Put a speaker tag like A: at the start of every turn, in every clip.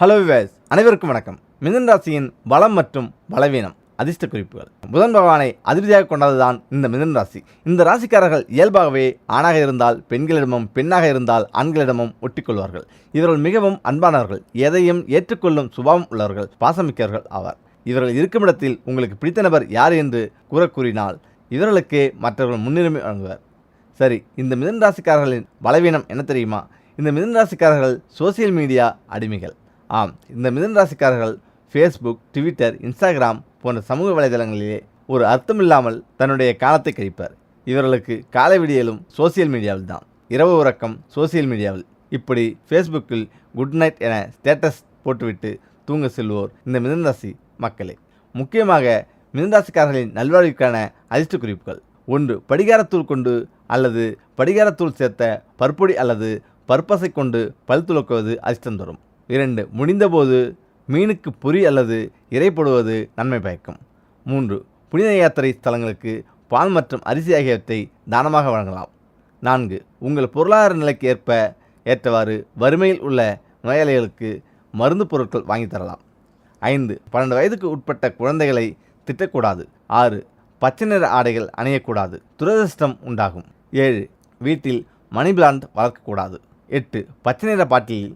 A: Hello wives, அனைவருக்கும் வணக்கம். மிதுன ராசியின் பலம் மற்றும் பலவீனம், அதிர்ஷ்ட குறிப்புகள். புதன் பகவானை அதிர்ச்சியாக கொண்டதுதான் இந்த மிதுன ராசி. இந்த ராசிக்காரர்கள் இயல்பாகவே ஆணாக இருந்தால் பெண்களிடமும், பெண்ணாக இருந்தால் ஆண்களிடமும் ஒட்டிக்கொள்வார்கள். இவர்கள் மிகவும் அன்பானவர்கள், எதையும் ஏற்றுக்கொள்ளும் சுபாவம் உள்ளவர்கள், பாசமிக்கவர்கள் ஆவார். இவர்கள் இருக்குமிடத்தில் உங்களுக்கு பிடித்த நபர் யார் என்று கூறினால் இவர்களுக்கே மற்றவர்கள் முன்னுரிமை வழங்குவார். சரி, இந்த மிதுன ராசிக்காரர்களின் பலவீனம் என்ன தெரியுமா? இந்த மிதுன ராசிக்காரர்கள் சோசியல் மீடியா அடிமைகள். ஆம், இந்த மிதுன ராசிக்காரர்கள் ஃபேஸ்புக், ட்விட்டர், இன்ஸ்டாகிராம் போன்ற சமூக வலைதளங்களிலே ஒரு அர்த்தமில்லாமல் தன்னுடைய காலத்தை கழிப்பர். இவர்களுக்கு காலை விடியலும் சோசியல் மீடியாவில் தான், இரவு உறக்கம் சோசியல் மீடியாவில். இப்படி ஃபேஸ்புக்கில் குட் நைட் என ஸ்டேட்டஸ் போட்டுவிட்டு தூங்க செல்வோர் இந்த மிதுன ராசி மக்களே. முக்கியமாக மிதுன ராசிக்காரர்களின் நல்வாழ்வுக்கான அதிர்ஷ்ட குறிப்புகள். 1. படிகாரத்தூள் கொண்டு அல்லது படிகாரத்தூள் சேர்த்த பற்பொடி அல்லது பற்பசை கொண்டு பல் துலக்குவது அதிர்ஷ்டம் தரும். 2. முடிந்தபோது மீனுக்கு பொறி அல்லது இறை போடுவது நன்மை பயக்கும். 3. புனித யாத்திரை ஸ்தலங்களுக்கு பால் மற்றும் அரிசி ஆகியவற்றை தானமாக வழங்கலாம். 4. உங்கள் பொருளாதார நிலைக்கு ஏற்றவாறு வறுமையில் உள்ள நோயாளிகளுக்கு மருந்து பொருட்கள் வாங்கி தரலாம். 5. 12 வயதுக்கு உட்பட்ட குழந்தைகளை திட்டக்கூடாது. 6. பச்சை நிற ஆடைகள் அணியக்கூடாது, துரதிர்ஷ்டம் உண்டாகும். 7. வீட்டில் மணி பிளான்ட் வளர்க்கக்கூடாது. 8. பச்சை நிற பாட்டிலில்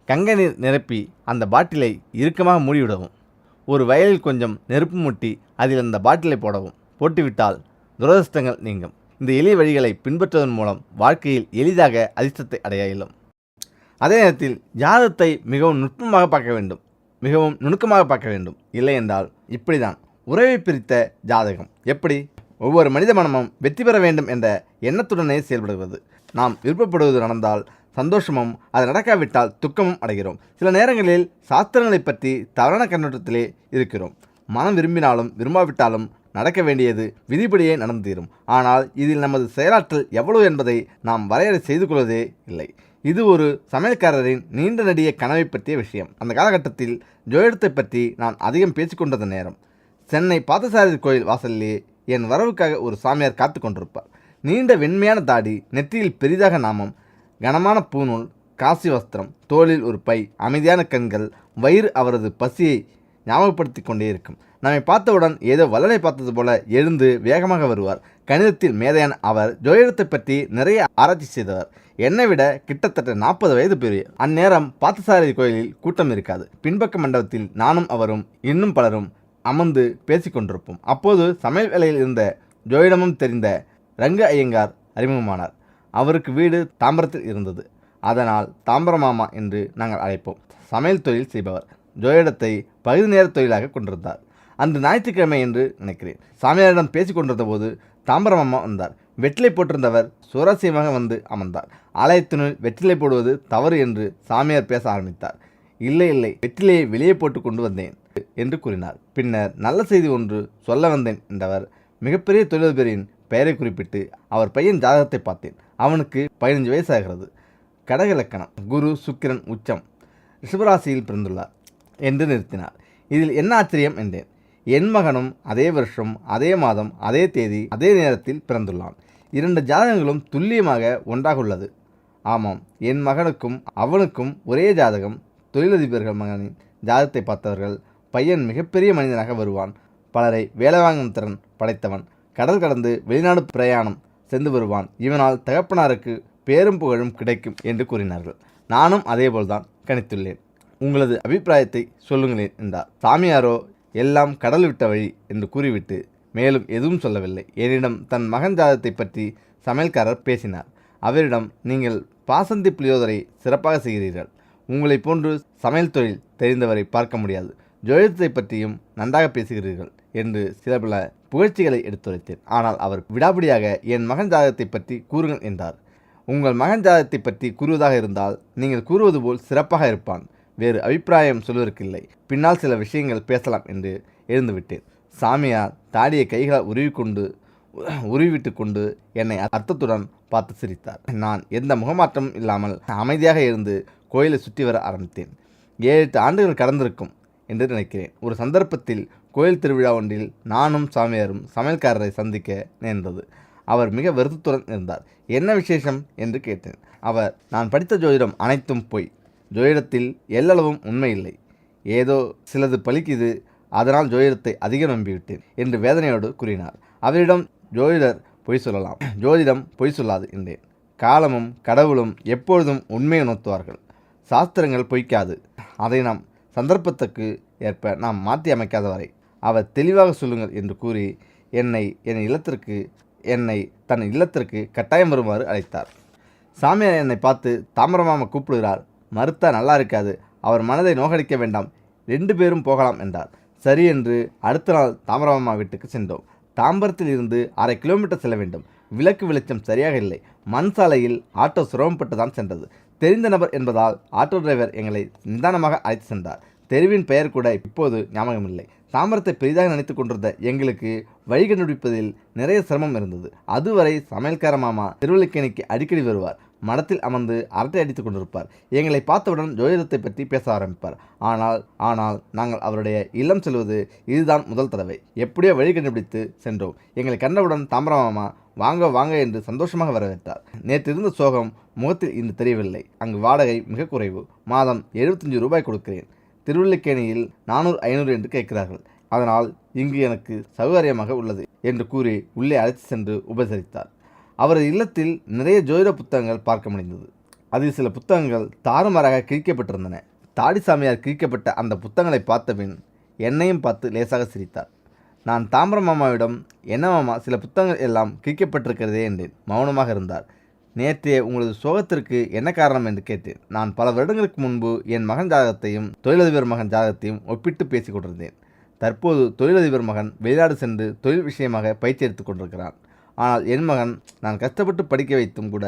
A: கங்கை நீர் நிரப்பி அந்த பாட்டிலை இறுக்கமாக மூடிவிடவும். ஒரு வயலில் கொஞ்சம் நெருப்பு மூட்டி அதில் அந்த பாட்டிலை போட்டுவிட்டால் துரதிர்ஷ்டங்கள் நீங்கும். இந்த எளிய வழிகளை பின்பற்றுவதன் மூலம் வாழ்க்கையில் எளிதாக அதிர்ஷ்டத்தை அடைய இயலும். அதே நேரத்தில் ஜாதகத்தை மிகவும் நுட்பமாக பார்க்க வேண்டும், மிகவும் நுணுக்கமாக பார்க்க வேண்டும். இல்லை என்றால் இப்படி தான் உறவை பிரித்த ஜாதகம். எப்படி? ஒவ்வொரு மனித மனமும் வெற்றி பெற வேண்டும் என்ற எண்ணத்துடனே செயல்படுவது. நாம் விருப்பப்படுவது நடந்தால் சந்தோஷமும், அது நடக்காவிட்டால் துக்கமும் அடைகிறோம். சில நேரங்களில் சாஸ்திரங்களை பற்றி தவறான கண்ணோட்டத்திலே இருக்கிறோம். மனம் விரும்பினாலும் விரும்பாவிட்டாலும் நடக்க வேண்டியது விதிப்படியே நடந்து தீரும். ஆனால் இதில் நமது செயலாற்றல் எவ்வளவு என்பதை நாம் வரையறை செய்து கொள்வதே இல்லை. இது ஒரு சமையல்காரரின் நீண்ட நெடிய கனவை பற்றிய விஷயம். அந்த காலகட்டத்தில் ஜோதிடத்தை பற்றி நான் அதிகம் பேசிக்கொண்டது நேரம். சென்னை பார்த்தசாரதி கோயில் வாசலிலே என் வரவுக்காக ஒரு சாமியார் காத்து கொண்டிருப்பார். நீண்ட வெண்மையான தாடி, நெற்றியில் பெரிதாக நாமம், கனமான பூநூல், காசி வஸ்திரம், தோளில் ஒரு பை, அமைதியான கண்கள், வயிறு அவரது பசியை ஞாபகப்படுத்தி கொண்டே இருக்கும். நம்மை பார்த்தவுடன் ஏதோ வள்ளலை பார்த்தது போல எழுந்து வேகமாக வருவார். கணிதத்தில் மேதையான அவர் ஜோதிடத்தை பற்றி நிறைய ஆராய்ச்சி செய்தவர். என்னை விட கிட்டத்தட்ட 40 வயது பெரியவர். அந்நேரம் பார்த்தசாரதி கோயிலில் கூட்டம் இருக்காது. பின்பக்க மண்டபத்தில் நானும் அவரும் இன்னும் பலரும் அமர்ந்து பேசிக்கொண்டிருப்போம். அப்போது சமையல் வேலையில் இருந்த ஜோதிடமும் தெரிந்த ரங்க ஐயங்கார் அறிமுகமானார். அவருக்கு வீடு தாம்பரத்தில் இருந்தது. அதனால் தாம்பரமாமா என்று நாங்கள் அழைப்போம். சமையல் தொழில் செய்பவர். ஜோதிடத்தை பகுதி நேர தொழிலாக கொண்டிருந்தார். அன்று ஞாயிற்றுக்கிழமை என்று நினைக்கிறேன். சாமியாரிடம் பேசிக் கொண்டிருந்த போது தாம்பரமாமா வந்தார். வெற்றிலை போட்டிருந்தவர் சுவாரஸ்யமாக வந்து அமர்ந்தார். ஆலயத்தினுள் வெற்றிலை போடுவது தவறு என்று சாமியார் பேச ஆரம்பித்தார். இல்லை, வெற்றிலையை வெளியே போட்டு கொண்டு வந்தேன் என்று கூறினார். பின்னர் நல்ல செய்தி ஒன்று சொல்ல வந்தேன் என்றவர் மிகப்பெரிய தொழிலதிபரின் பெயரை குறிப்பிட்டு அவர் பையன் ஜாதகத்தை பார்த்தேன். அவனுக்கு 15 வயசாகிறது. கடக லக்கணம், குரு சுக்கிரன் உச்சம், ரிஷபராசியில் பிறந்துள்ளார் என்று நிறுத்தினார். இதில் என்ன ஆச்சரியம் என்றேன். என் மகனும் அதே வருஷம், அதே மாதம், அதே தேதி, அதே நேரத்தில் பிறந்துள்ளான். 2 ஜாதகங்களும் துல்லியமாக ஒன்றாக உள்ளது. ஆமாம், என் மகனுக்கும் அவனுக்கும் ஒரே ஜாதகம். தொழிலதிபர்கள் மகனின் ஜாதகத்தை பார்த்தவர்கள், பையன் மிகப்பெரிய மனிதனாக வருவான், பலரை வேலை வாங்கும் திறன் படைத்தவன், கடல் கடந்து வெளிநாடு பிரயாணம் சென்று வருவான், இவனால் தகப்பனாருக்கு பேரும் புகழும் கிடைக்கும் என்று கூறினார்கள். நானும் அதேபோல்தான் கணித்துள்ளேன். உங்களது அபிப்பிராயத்தை சொல்லுங்களேன் என்றார். சாமியாரோ எல்லாம் கடல் விட்ட வழி என்று கூறிவிட்டு மேலும் எதுவும் சொல்லவில்லை. என்னிடம் தன் மகன் ஜாதகத்தை பற்றி சமையல்காரர் பேசினார். அவரிடம், நீங்கள் பாசந்தி புளியோதரை சிறப்பாக செய்கிறீர்கள், உங்களை போன்று சமையல் தொழில் தெரிந்தவரை பார்க்க முடியாது, ஜோதிடத்தை பற்றியும் நன்றாக பேசுகிறீர்கள் என்று சில பல புகழ்ச்சிகளை எடுத்துரைத்தேன். ஆனால் அவர் விடாபிடியாக என் மகன் ஜாதகத்தை பற்றி கூறுங்கள் என்றார். உங்கள் மகன் ஜாதகத்தை பற்றி கூறுவதாக இருந்தால் நீங்கள் கூறுவது போல் சிறப்பாக இருப்பான், வேறு அபிப்பிராயம் சொல்வதற்கில்லை, பின்னால் சில விஷயங்கள் பேசலாம் என்று எழுந்துவிட்டேன். சாமியார் தாடியை கைகளால் உருவிவிட்டு கொண்டு என்னை அர்த்தத்துடன் பார்த்து சிரித்தார். நான் எந்த முகமாற்றமும் இல்லாமல் அமைதியாக இருந்து கோயிலை சுற்றி வர ஆரம்பித்தேன். 7-8 ஆண்டுகள் கடந்திருக்கும் என்று நினைக்கிறேன். ஒரு சந்தர்ப்பத்தில் கோயில் திருவிழா ஒன்றில் நானும் சாமியாரும் சமையல்காரரை சந்திக்க நேர்ந்தது. அவர் மிக வருத்தத்துடன் இருந்தார். என்ன விசேஷம் என்று கேட்டேன். அவர், நான் படித்த ஜோதிடம் அனைத்தும் பொய், ஜோதிடத்தில் எல்லளவும் உண்மை இல்லை, ஏதோ சிலது பலிக்குது, அதனால் ஜோதிடத்தை அதிகம் நம்பிவிட்டேன் என்று வேதனையோடு கூறினார். அவரிடம் ஜோதிடர் பொய் சொல்லலாம், ஜோதிடம் பொய் சொல்லாது என்றேன். காலமும் கடவுளும் எப்பொழுதும் உண்மையை உணர்த்துவார்கள். சாஸ்திரங்கள் பொய்க்காது. அதை நாம் சந்தர்ப்பத்துக்கு ஏற்ப நாம் மாற்றி அமைக்காத வரை அவர் தெளிவாக சொல்லுங்கள் என்று கூறி என்னை தன் இல்லத்திற்கு கட்டாயம் வருமாறு அழைத்தார். சாமியார் என்னை பார்த்து, தாமரமாமா கூப்பிடுகிறார், மறுத்தா நல்லா இருக்காது, அவர் மனதை நோகடிக்க வேண்டாம், 2 பேரும் போகலாம் என்றார். சரி என்று அடுத்த நாள் தாமரமாமா வீட்டுக்கு சென்றோம். தாம்பரத்தில் இருந்து 1/2 கிலோமீட்டர் செல்ல வேண்டும். விளக்கு வெளிச்சம் சரியாக இல்லை. மண் சாலையில் ஆட்டோ சிரமப்பட்டு தான் சென்றது. தெரிந்த நபர் என்பதால் ஆட்டோ டிரைவர் எங்களை நிதானமாக அழைத்து சென்றார். தெருவின் பெயர் கூட இப்போது ஞாபகமில்லை. தாம்பரத்தை பெரிதாக நினைத்து கொண்டிருந்த எங்களுக்கு வழி கண்டுபிடிப்பதில் நிறைய சிரமம் இருந்தது. அதுவரை சமையல்கார மாமா திருவல்லிக்கேணிக்கு அடிக்கடி வருவார். மடத்தில் அமர்ந்து அரட்டை அடித்துக் கொண்டிருப்பார். எங்களை பார்த்தவுடன் ஜோதிடத்தை பற்றி பேச ஆரம்பிப்பார். ஆனால் நாங்கள் அவருடைய இல்லம் செல்வது இதுதான் முதல் தடவை. எப்படியோ வழி கண்டுபிடித்து சென்றோம். எங்களை கண்டவுடன் தாமரமாமா வாங்க வாங்க என்று சந்தோஷமாக வரவேற்றார். நேற்று இருந்த சோகம் முகத்தில் இன்று தெரியவில்லை. அங்கு வாடகை மிக குறைவு. மாதம் 75 ரூபாய் கொடுக்கிறேன். திருவல்லிக்கேணியில் 400-500 என்று கேட்கிறார்கள். அதனால் இங்கு எனக்கு சௌகரியமாக உள்ளது என்று கூறி உள்ளே அழைத்து சென்று உபசரித்தார். அவரது இல்லத்தில் நிறைய ஜோதிட புத்தகங்கள் பார்க்க முடிந்தது. அதில் சில புத்தகங்கள் தாறுமாறாக கிழிக்கப்பட்டிருந்தன. தாடி சாமியார் கிழிக்கப்பட்ட அந்த புத்தகங்களை பார்த்தபின் என்னையும் பார்த்து லேசாக சிரித்தார். நான் தாமரமாமாவிடம், என்ன மாமா, சில புத்தகங்கள் எல்லாம் கிழிக்கப்பட்டிருக்கிறதே என்றேன். மௌனமாக இருந்தார். நேற்றே உங்களது சோகத்திற்கு என்ன காரணம் என்று கேட்டேன். நான் பல வருடங்களுக்கு முன்பு என் மகன் ஜாதகத்தையும் தொழிலதிபர் மகன் ஜாதகத்தையும் ஒப்பிட்டு பேசிக் கொண்டிருந்தேன். தற்போது தொழிலதிபர் மகன் வெளிநாடு சென்று தொழில் விஷயமாக பயிற்சி எடுத்துக் கொண்டிருக்கிறான். ஆனால் என் மகன் நான் கஷ்டப்பட்டு படிக்க வைத்தும் கூட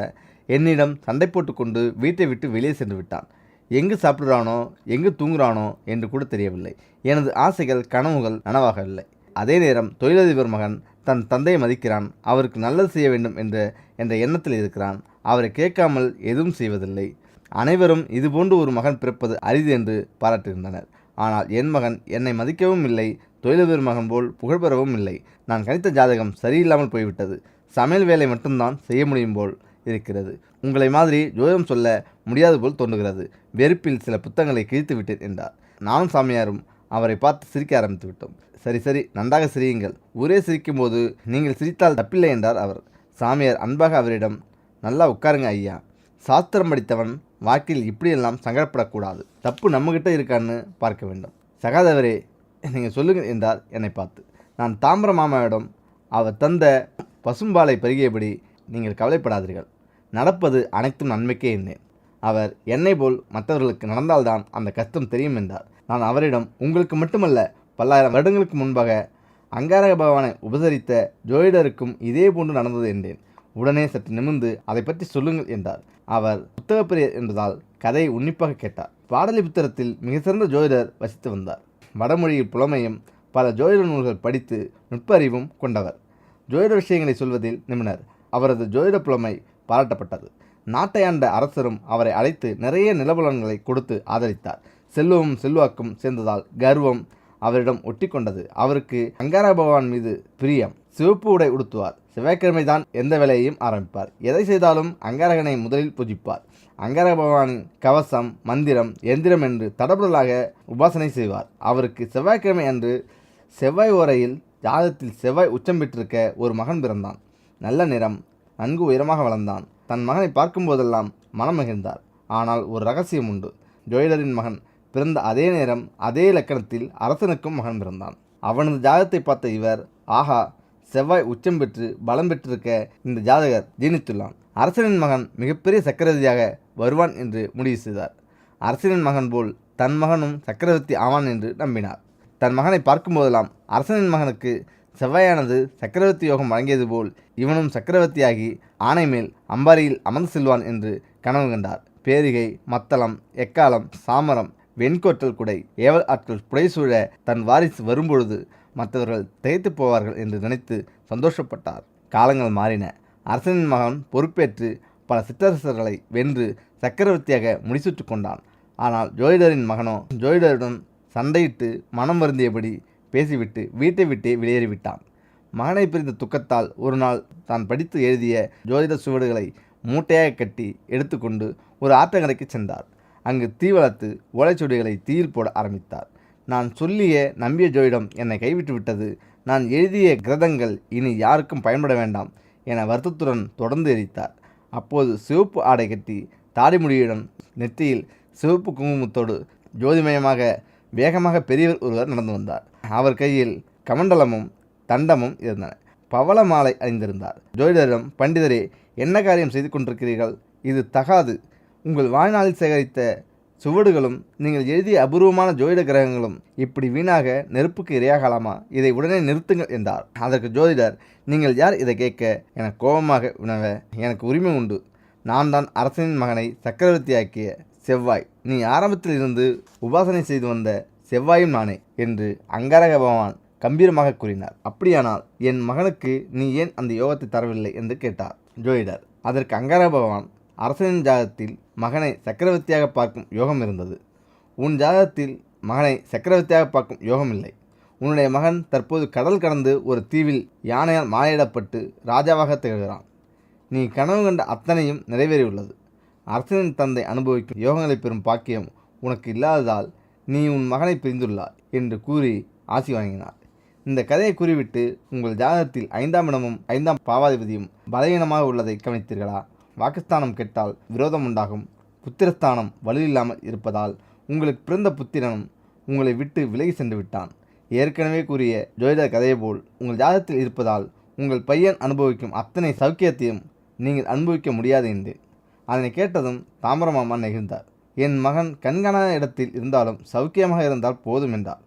A: என்னிடம் சண்டை போட்டுக்கொண்டு வீட்டை விட்டு வெளியே சென்று விட்டான். எங்கு சாப்பிடுறானோ எங்கு தூங்குறானோ என்று கூட தெரியவில்லை. எனது ஆசைகள் கனவுகள் நனவாகவில்லை. அதே நேரம் தொழிலதிபர் மகன் தன் தந்தையை மதிக்கிறான். அவருக்கு நல்லது செய்ய வேண்டும் என்ற எண்ணத்தில் இருக்கிறான். அவரை கேட்காமல் எதுவும் செய்வதில்லை. அனைவரும் இதுபோன்று ஒரு மகன் பிறப்பது அரிது என்று பாராட்டுகின்றனர். ஆனால் என் மகன் என்னை மதிக்கவும் இல்லை, தொழிலதிபர் மகன் போல் புகழ்பெறவும் இல்லை. நான் கணித்த ஜாதகம் சரியில்லாமல் போய்விட்டது. சமையல் வேலை மட்டும்தான் செய்ய முடியும் போல் இருக்கிறது. உங்களை மாதிரி ஜோதிடம் சொல்ல முடியாது போல் தோன்றுகிறது. வெறுப்பில் சில புத்தகங்களை கிழித்து விட்டேன் என்றார். நானும் சாமியாரும் அவரை பார்த்து சிரிக்க ஆரம்பித்து விட்டோம். சரி நன்றாக சிரியுங்கள், ஊரே சிரிக்கும்போது நீங்கள் சிரித்தால் தப்பில்லை என்றார் அவர். சாமியார் அன்பாக அவரிடம், நல்லா உட்காருங்க ஐயா, சாஸ்திரம் படித்தவன் வாழ்க்கையில் இப்படியெல்லாம் சங்கடப்படக்கூடாது. தப்பு நம்மகிட்ட இருக்கான்னு பார்க்க வேண்டும். சகாதேவரே, நீங்கள் சொல்லுங்கள் என்றார் என்னை பார்த்து. நான் தாம்பர மாமாவிடம் அவர் தந்த பசும்பாலை பருகியபடி, நீங்கள் கவலைப்படாதீர்கள், நடப்பது அனைத்தும் நன்மைக்கே என்றேன். அவர் என்னை போல் மற்றவர்களுக்கு நடந்தால்தான் அந்த கஷ்டம் தெரியும் என்றார். நான் அவரிடம், உங்களுக்கு மட்டுமல்ல, பல்லாயிரம் வருடங்களுக்கு முன்பாக அங்காரக பகவானை உபசரித்த ஜோதிடருக்கும் இதே போன்று நடந்தது என்றேன். உடனே சற்று நிமிர்ந்து அதை பற்றி சொல்லுங்கள் என்றார். அவர் புத்தகப்பிரியர் என்பதால் கதையை உன்னிப்பாக கேட்டார். பாடலிபுத்திரத்தில் மிக சிறந்த ஜோதிடர் வசித்து வந்தார். வடமொழியில் புலமையும் பல ஜோதிட நூல்கள் படித்து நுட்பறிவும் கொண்டவர். ஜோதிட விஷயங்களை சொல்வதில் நிபுணர். அவரது ஜோதிட புலமை பாராட்டப்பட்டது. நாட்டை ஆண்ட அரசரும் அவரை அழைத்து நிறைய நிலபுலன்களை கொடுத்து ஆதரித்தார். செல்வமும் செல்வாக்கும் சேர்ந்ததால் கர்வம் அவரிடம் ஒட்டி கொண்டது. அவருக்கு அங்காரக பகவான் மீது பிரியம். சிவப்பு உடை உடுத்துவார். செவ்வாய்க்கிழமை தான் எந்த வேலையையும் ஆரம்பிப்பார். எதை செய்தாலும் அங்காரகனை முதலில் பூஜிப்பார். அங்காரக பகவானின் கவசம், மந்திரம், எந்திரம் என்று தடபுடலாக உபாசனை செய்வார். அவருக்கு செவ்வாய்க்கிழமை அன்று செவ்வாய் ஓரையில் ஜாதகத்தில் செவ்வாய் உச்சம் பெற்றிருக்க ஒரு மகன் பிறந்தான். நல்ல நிறம், நன்கு உயரமாக வளர்ந்தான். தன் மகனை பார்க்கும்போதெல்லாம் மனம் மகிழ்ந்தார். ஆனால் ஒரு ரகசியம் உண்டு. ஜோதிடரின் மகன் பிறந்த அதே நேரம் அதே இலக்கணத்தில் அரசனுக்கும் மகன் பிறந்தான். அவனது ஜாதகத்தை பார்த்த இவர், ஆஹா, செவ்வாய் உச்சம் பெற்று பலம் பெற்றிருக்க இந்த ஜாதகர் ஜீனித்துள்ளான். அரசனின் மகன் மிகப்பெரிய சக்கரவர்த்தியாக வருவான் என்று முடிவு செய்தார். அரசனின் மகன் போல் தன் மகனும் சக்கரவர்த்தி ஆவான் என்று நம்பினார். தன் மகனை பார்க்கும்போதெல்லாம் அரசனின் மகனுக்கு செவ்வாயானது சக்கரவர்த்தி யோகம் வழங்கியது போல் இவனும் சக்கரவர்த்தியாகி ஆணை மேல் அம்பாரியில் அமர்ந்து செல்வான் என்று கனவு கண்டார். பேரிகை, மத்தளம், எக்காலம், சாமரம், வெண்கோற்றல் குடை, ஏவல் ஆட்கள் புடைசூழ தன் வாரிசு வரும்பொழுது மற்றவர்கள் திகைத்து போவார்கள் என்று நினைத்து சந்தோஷப்பட்டார். காலங்கள் மாறின. அரசனின் மகன் பொறுப்பேற்று பல சிற்றரசர்களை வென்று சக்கரவர்த்தியாக முடிசூட்டு கொண்டான். ஆனால் ஜோதிடரின் மகனோ ஜோதிடருடன் சண்டையிட்டு மனம் வருந்தியபடி பேசிவிட்டு வீட்டை விட்டே வெளியேறிவிட்டான். மகனை பிரிந்த துக்கத்தால் ஒரு நாள் தான் படித்து எழுதிய ஜோதிட சுவடுகளை மூட்டையாக கட்டி எடுத்துக்கொண்டு ஒரு ஆற்றங்கரைக்கு சென்றார். அங்கு தீ வளர்த்து ஓலைச்சுவடிகளை தீயில் போட ஆரம்பித்தார். நான் சொல்லிய நம்பிய ஜோதிடம் என்னை கைவிட்டு விட்டது. நான் எழுதிய கிரதங்கள் இனி யாருக்கும் பயன்பட வேண்டாம் என வருத்தத்துடன் தொடர்ந்து எரித்தார். அப்போது சிவப்பு ஆடை கட்டி தாடிமுடியுடன் நெற்றியில் சிவப்பு குங்குமத்தோடு ஜோதிமயமாக வேகமாக பெரியவர் ஒருவர் நடந்து வந்தார். அவர் கையில் கமண்டலமும் தண்டமும் இருந்தன. பவள மாலை அணிந்திருந்தார். ஜோதிடரிடம், பண்டிதரே, என்ன காரியம் செய்து கொண்டிருக்கிறீர்கள்? இது தகாது. உங்கள் வாழ்நாளில் சேகரித்த சுவடுகளும் நீங்கள் எழுதிய அபூர்வமான ஜோதிட கிரகங்களும் இப்படி வீணாக நெருப்புக்கு இரையாகலாமா? இதை உடனே நிறுத்துங்கள் என்றார். அதற்கு ஜோதிடர், நீங்கள் யார் இதை கேட்க என கோபமாக வினவ, எனக்கு உரிமை உண்டு. நான் தான் அரசனின் மகனை சக்கரவர்த்தியாக்கிய செவ்வாய். நீ ஆரம்பத்தில் இருந்து உபாசனை செய்து வந்த செவ்வாயும் நானே என்று அங்காரக பகவான் கம்பீரமாக கூறினார். அப்படியானால் என் மகனுக்கு நீ ஏன் அந்த யோகத்தை தரவில்லை என்று கேட்டார் ஜோதிடர். அதற்கு அங்காரக பகவான், அரசனின் ஜாதகத்தில் மகனை சக்கரவர்த்தியாக பார்க்கும் யோகம் இருந்தது. உன் ஜாதகத்தில் மகனை சக்கரவர்த்தியாக பார்க்கும் யோகம் இல்லை. உன்னுடைய மகன் தற்போது கடல் கடந்து ஒரு தீவில் யானையால் மாலையிடப்பட்டு ராஜாவாக திகழ்கிறான். நீ கனவு கண்ட அத்தனையும் நிறைவேறியுள்ளது. அரசனின் தந்தை அனுபவிக்கும் யோகங்களை பெறும் பாக்கியம் உனக்கு இல்லாததால் நீ உன் மகனை பிரிந்துள்ளாய் என்று கூறி ஆசி வழங்கினார். இந்த கதையை கூறிவிட்டு, உங்கள் ஜாதகத்தில் 5ஆம் இடமும் 5ஆம் பாவாதிபதியும் பலவீனமாக உள்ளதை கவனித்தீர்களா? வாக்குஸ்தானம் கெட்டால் விரோதம் உண்டாகும். புத்திரஸ்தானம் வலுவில்லாமல் இருப்பதால் உங்களுக்கு பிறந்த புத்திரனும் உங்களை விட்டு விலகி சென்று விட்டான். ஏற்கனவே கூறிய ஜோதிட கதையை போல் உங்கள் ஜாதகத்தில் இருப்பதால் உங்கள் பையன் அனுபவிக்கும் அத்தனை சௌக்கியத்தையும் நீங்கள் அனுபவிக்க முடியாது என்று. அதனை கேட்டதும் தாமரமாமா நெகிழ்ந்தார். என் மகன் கண்காணாத இடத்தில் இருந்தாலும் சௌக்கியமாக இருந்தால் போதும் என்றார்.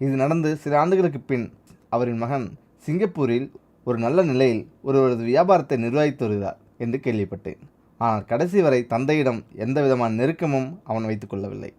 A: இது நடந்து சில ஆண்டுகளுக்கு பின் அவரின் மகன் சிங்கப்பூரில் ஒரு நல்ல நிலையில் ஒருவரது வியாபாரத்தை நிர்வகித்து வருகிறார் என்று கேள்விப்பட்டேன். ஆனால் கடைசி வரை தந்தையிடம் எந்த விதமான நெருக்கமும் அவன் வைத்துக் கொள்ளவில்லை.